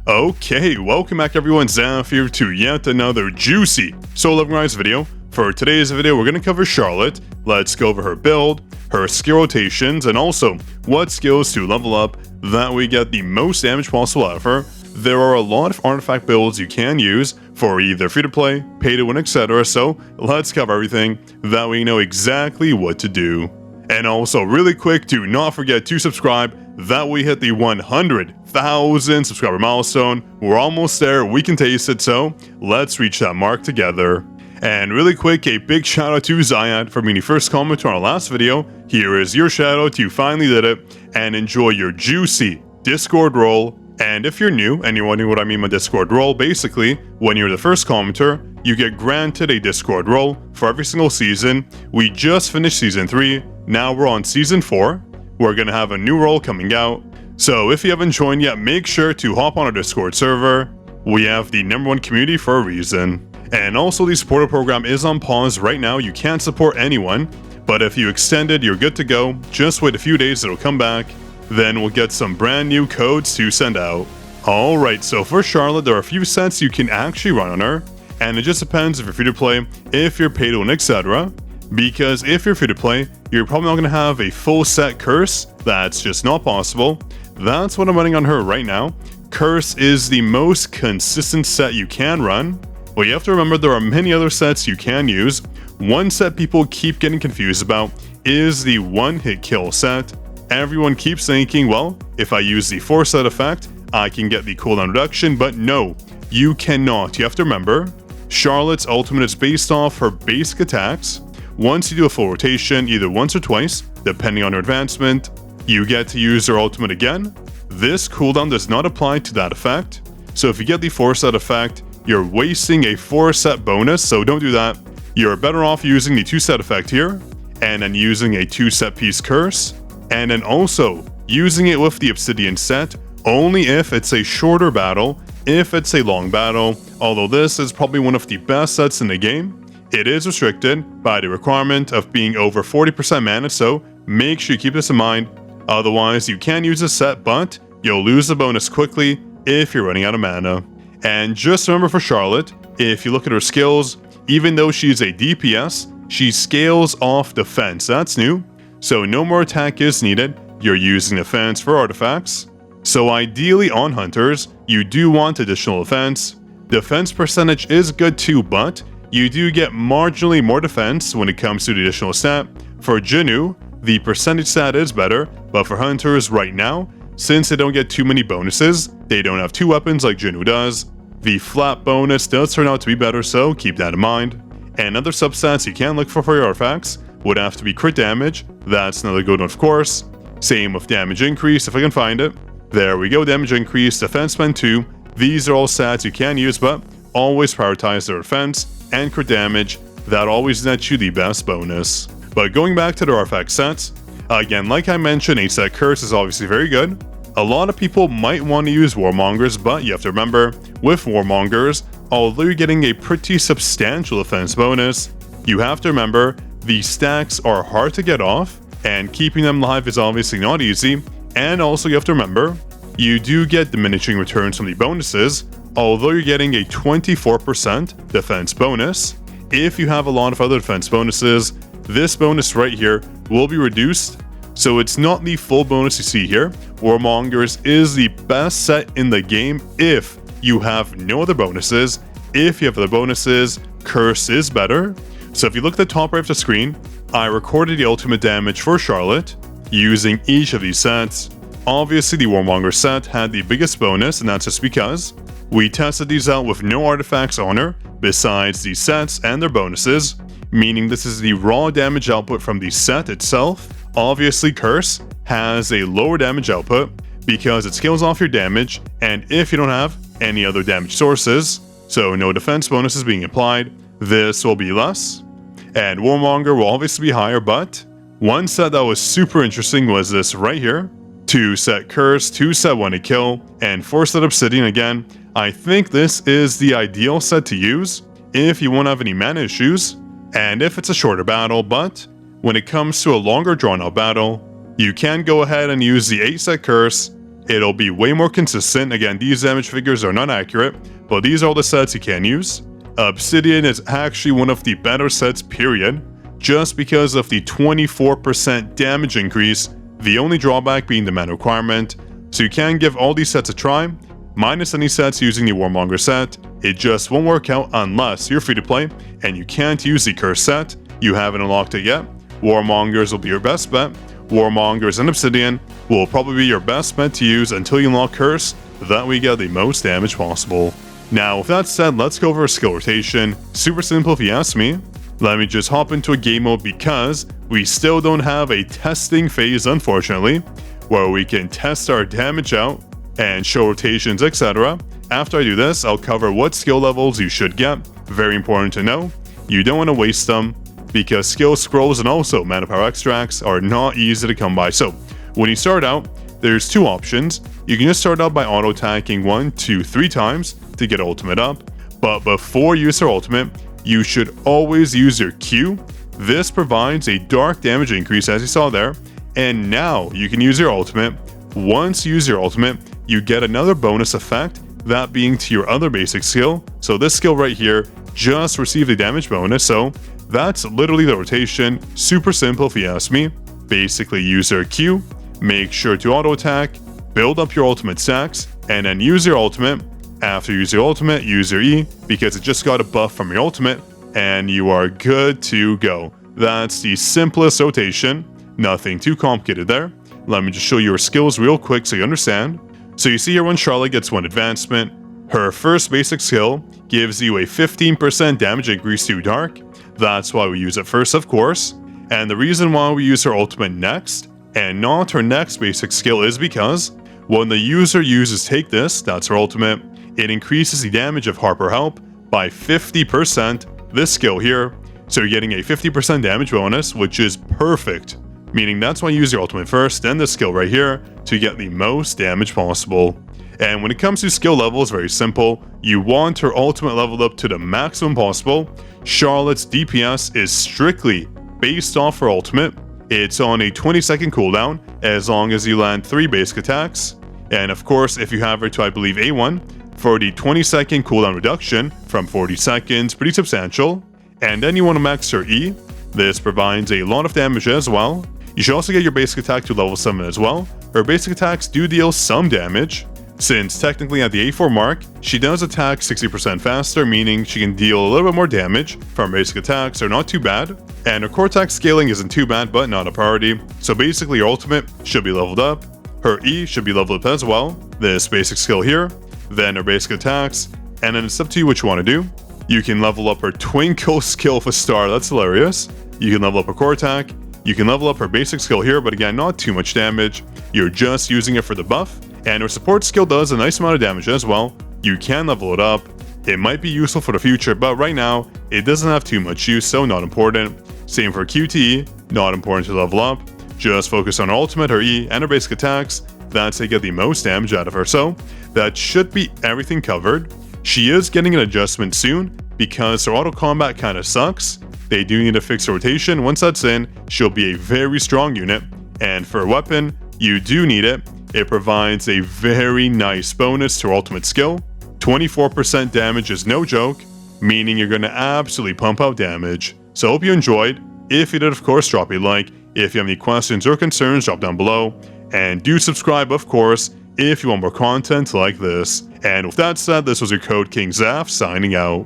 Okay, welcome back everyone, Zaf here to yet another juicy solo leveling rise video. For today's video, we're going to cover Charlotte. Let's go over her build, her skill rotations, and also what skills to level up that we get the most damage possible out of her. There are a lot of artifact builds you can use for either free-to-play, pay-to-win, etc. So let's cover everything that we know exactly what to do. And also, really quick, do not forget to subscribe. That we hit the 100,000 subscriber milestone. We're almost there, we can taste it, so let's reach that mark together. And really quick, a big shout out to Zayad for being the first comment on our last video. Here is your shout out, you finally did it, and enjoy your juicy Discord role. And if you're new and you're wondering what I mean by Discord role, basically, when you're the first commenter, you get granted a Discord role for every single season. We just finished season 3, now we're on season 4. We're going to have a new role coming out. So if you haven't joined yet, make sure to hop on our Discord server. We have the #1 community for a reason. And also the supporter program is on pause right now. You can't support anyone, but if you extend it, you're good to go. Just wait a few days, it'll come back. Then we'll get some brand new codes to send out. Alright, so for Charlotte, there are a few sets you can actually run on her. And it just depends if you're free to play, if you're paid to win, etc. Because if you're free to play, you're probably not going to have a full set curse. That's just not possible. That's what I'm running on her right now. Curse is the most consistent set you can run. Well, you have to remember there are many other sets you can use. One set people keep getting confused about is the one-hit kill set. Everyone keeps thinking, well, if I use the 4-set effect, I can get the cooldown reduction, but no, you cannot. You have to remember, Charlotte's ultimate is based off her basic attacks. Once you do a full rotation, either once or twice, depending on her advancement, you get to use her ultimate again. This cooldown does not apply to that effect, so if you get the 4-set effect, you're wasting a 4-set bonus, so don't do that. You're better off using the 2-set effect here, and then using a 2-set piece curse, and then also using it with the obsidian set, only if it's a shorter battle. If it's a long battle, although this is probably one of the best sets in the game, it is restricted by the requirement of being over 40% mana, so make sure you keep this in mind. Otherwise, you can use this set, but you'll lose the bonus quickly if you're running out of mana. And just remember for Charlotte, if you look at her skills, even though she's a DPS, she scales off defense. That's new, so no more attack is needed. You're using defense for artifacts. So ideally on hunters, you do want additional defense. Defense percentage is good too, but you do get marginally more defense when it comes to the additional stat. For Jinu, the percentage stat is better, but for hunters right now, since they don't get too many bonuses, they don't have 2 weapons like Jinu does, the flat bonus does turn out to be better, so keep that in mind. And other substats you can look for your artifacts would have to be crit damage. That's another good one, of course. Same with damage increase if I can find it. There we go, damage increase, defense spend 2. These are all stats you can use, but always prioritize their defense and crit damage. That always nets you the best bonus. But going back to the artifact sets, again, like I mentioned, 8-set curse is obviously very good. A lot of people might want to use warmongers, but you have to remember, with warmongers, although you're getting a pretty substantial defense bonus, you have to remember the stacks are hard to get off, and keeping them alive is obviously not easy. And also you have to remember, you do get diminishing returns from the bonuses, although you're getting a 24% defense bonus. If you have a lot of other defense bonuses, this bonus right here will be reduced, so it's not the full bonus you see here. Warmongers is the best set in the game if you have no other bonuses. If you have other bonuses, Curse is better. So if you look at the top right of the screen, I recorded the ultimate damage for Charlotte using each of these sets. Obviously the Warmonger set had the biggest bonus, and that's just because we tested these out with no artifacts on her besides these sets and their bonuses, meaning this is the raw damage output from the set itself. Obviously Curse has a lower damage output because it scales off your damage, and if you don't have any other damage sources, so no defense bonuses being applied, this will be less. And Warmonger will obviously be higher, but one set that was super interesting was this right here. 2-set Curse, 2-set 1-hit kill, and 4-set Obsidian. Again, I think this is the ideal set to use if you won't have any mana issues, and if it's a shorter battle, but when it comes to a longer drawn out battle, you can go ahead and use the 8-set Curse it'll be way more consistent. Again, these damage figures are not accurate, but these are all the sets you can use. Obsidian is actually one of the better sets, period, just because of the 24% damage increase, the only drawback being the mana requirement. So you can give all these sets a try, minus any sets using the Warmonger set. It just won't work out unless you're free to play and you can't use the Curse set. You haven't unlocked it yet. Warmongers will be your best bet. Warmongers and Obsidian will probably be your best bet to use until you unlock Curse, that way you get the most damage possible. Now with that said, let's go over skill rotation. Super simple if you ask me. Let me just hop into a game mode because we still don't have a testing phase, unfortunately, where we can test our damage out and show rotations, etc. After I do this, I'll cover what skill levels you should get. Very important to know. You don't want to waste them because skill scrolls and also mana power extracts are not easy to come by. So when you start out, there's two options. You can just start out by auto attacking 1, 2, 3 times to get ultimate up. But before you use your ultimate, you should always use your Q. This provides a dark damage increase as you saw there. And now you can use your ultimate. Once you use your ultimate, you get another bonus effect, that being to your other basic skill. So this skill right here just received a damage bonus. So that's literally the rotation. Super simple if you ask me. Basically use your Q, make sure to auto attack, build up your ultimate stacks, and then use your ultimate. After you use your ultimate, use your E because it just got a buff from your ultimate and you are good to go. That's the simplest rotation. Nothing too complicated there. Let me just show you your skills real quick so you understand. So you see here when Charlotte gets 1 advancement, her first basic skill gives you a 15% damage increase to Dark. That's why we use it first, of course. And the reason why we use her ultimate next and not her next basic skill is because when the user uses Take This, that's her ultimate, it increases the damage of Harper Help by 50%, this skill here. So you're getting a 50% damage bonus, which is perfect. Meaning that's why you use your ultimate first, then this skill right here, to get the most damage possible. And when it comes to skill levels, very simple. You want her ultimate leveled up to the maximum possible. Charlotte's DPS is strictly based off her ultimate. It's on a 20-second cooldown, as long as you land 3 basic attacks. And of course, if you have her to, I believe, A1, for the 20-second cooldown reduction from 40 seconds, pretty substantial. And then you want to max her E. This provides a lot of damage as well. You should also get your basic attack to level 7 as well. Her basic attacks do deal some damage, since technically at the A4 mark, she does attack 60% faster, meaning she can deal a little bit more damage from basic attacks, so not too bad. And her core attack scaling isn't too bad, but not a priority. So basically your ultimate should be leveled up. Her E should be leveled up as well, this basic skill here, then her basic attacks, and then it's up to you what you want to do. You can level up her Twinkle skill for star, that's hilarious. You can level up her core attack. You can level up her basic skill here, but again, not too much damage. You're just using it for the buff. And her support skill does a nice amount of damage as well. You can level it up. It might be useful for the future, but right now, it doesn't have too much use, so not important. Same for QTE, not important to level up. Just focus on her ultimate, her E, and her basic attacks. That's how you get the most damage out of her. So that should be everything covered. She is getting an adjustment soon because her auto combat kind of sucks. They do need to fix her rotation. Once that's in, she'll be a very strong unit. And for a weapon, you do need it. It provides a very nice bonus to her ultimate skill. 24% damage is no joke, meaning you're going to absolutely pump out damage. So I hope you enjoyed. If you did, of course, drop a like. If you have any questions or concerns, drop down below. And do subscribe, of course, if you want more content like this. And with that said, this was your Code King Zaf signing out.